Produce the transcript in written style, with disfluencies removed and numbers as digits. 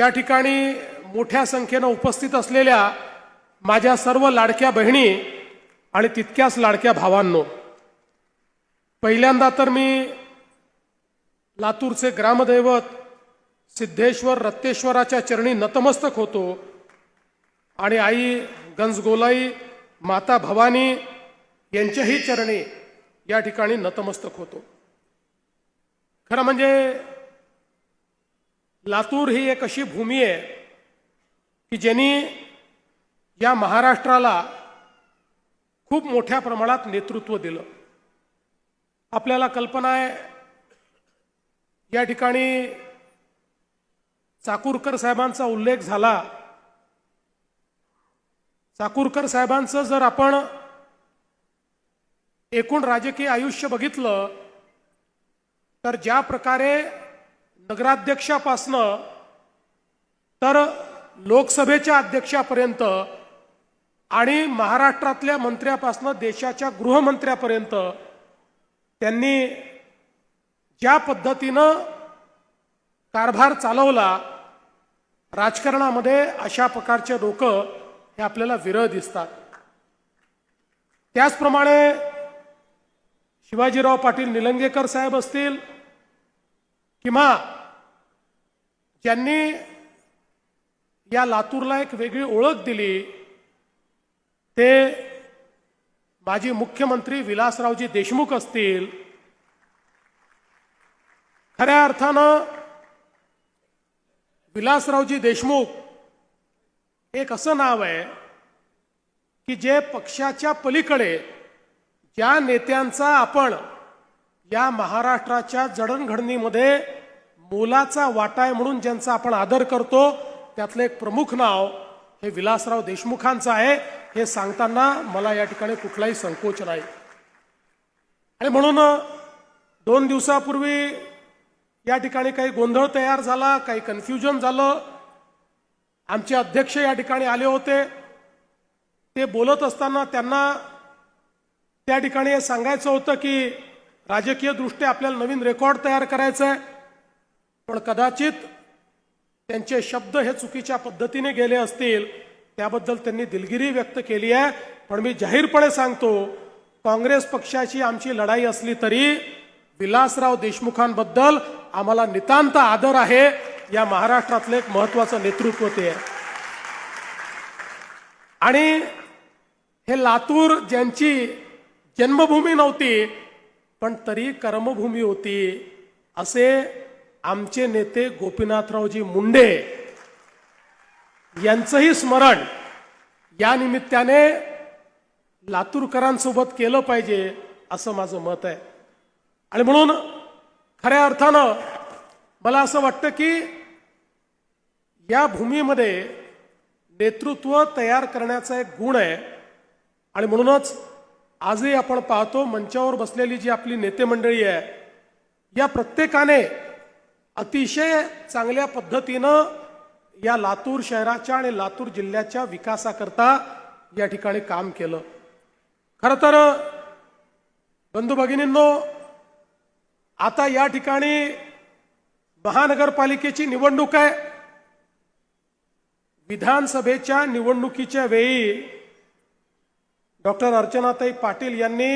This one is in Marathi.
या ठिकाणी मोठ्या संख्येने उपस्थित असलेल्या माझ्या सर्व लाडक्या बहिणी आणि तितक्याच लाडक्या भावांनो, पहिल्यांदा तर मी लातूरचे ग्रामदैवत सिद्धेश्वर रत्तेश्वराच्या चरणी नतमस्तक होतो आणि आई गंजगोलाई माता भवानी यांच्याही चरणी या ठिकाणी नतमस्तक होतो। खरं म्हणजे लातूर ही एक अशी भूमी आहे की ज्यांनी या महाराष्ट्राला खूप मोठ्या प्रमाणात नेतृत्व दिलं। आपल्याला कल्पना आहे, या ठिकाणी चाकूरकर साहेबांचा उल्लेख झाला। चाकूरकर साहेबांचं जर आपण एकूण राजकीय आयुष्य बघितलं तर ज्या प्रकारे नगराध्यक्षापासनं तर लोकसभेच्या अध्यक्षापर्यंत आणि महाराष्ट्रातल्या मंत्र्यापासनं देशाच्या गृहमंत्र्यापर्यंत त्यांनी ज्या पद्धतीनं कारभार चालवला, राजकारणामध्ये अशा प्रकारचे लोक हे आपल्याला विरळ दिसतात। त्याचप्रमाणे शिवाजीराव पाटील निलंगेकर साहेब असतील किंवा ज्यांनी या लातूरला एक वेगळी ओळख दिली ते माजी मुख्यमंत्री विलासरावजी देशमुख असतील। खऱ्या अर्थानं विलासरावजी देशमुख एक असं नाव आहे की जे पक्षाच्या पलीकडे ज्या नेत्यांचा आपण या महाराष्ट्राच्या जडणघडणीमध्ये मोलाचा वाटा आहे म्हणून ज्यांचा आपण आदर करतो त्यातलं एक प्रमुख नाव हे विलासराव देशमुखांचं आहे। हे सांगताना मला या ठिकाणी कुठलाही संकोच नाही। आणि म्हणून 2 दिवसापूर्वी या ठिकाणी काही गोंधळ तयार झाला, काही कन्फ्युजन झालं। आमचे अध्यक्ष या ठिकाणी आले होते, ते बोलत असताना त्यांना त्या ठिकाणी हे सांगायचं होतं की राजकीय दृष्ट्या आपल्याला नवीन रेकॉर्ड तयार करायचा आहे, पण कदाचित त्यांचे शब्द हे चुकीच्या पद्धतीने गेले असतील, त्याबद्दल त्यांनी दिलगिरी व्यक्त केली आहे। पण मी जाहीरपणे सांगतो, काँग्रेस पक्षाची आमची लढाई असली तरी विलासराव देशमुखांबद्दल आम्हाला नितांत आदर आहे। या महाराष्ट्रातलं एक महत्त्वाचं नेतृत्व ते आहे। आणि हे लातूर ज्यांची जन्मभूमी नव्हती पण तरी कर्मभूमी होती, असे आमचे नेते गोपीनाथरावजी मुंडे यांचंही स्मरण या निमित्ताने लातूरकरांसोबत केलं पाहिजे असं माझं मत आहे। आणि म्हणून खऱ्या अर्थानं मला असं वाटतं की या भूमीमध्ये नेतृत्व तयार करण्याचा एक गुण आहे। आणि म्हणूनच आजही आपण पाहतो मंचावर बसलेली जी आपली नेते मंडळी आहे, या प्रत्येकाने अतिशय चांगल्या पद्धतीनं या लातूर शहराच्या आणि लातूर जिल्ह्याच्या विकासाकरता या ठिकाणी काम केलं। खरं तर बंधू भगिनींनो, आता या ठिकाणी महानगरपालिकेची निवडणूक आहे। विधानसभेच्या निवडणुकीच्या वेळी डॉक्टर अर्चनाताई पाटील यांनी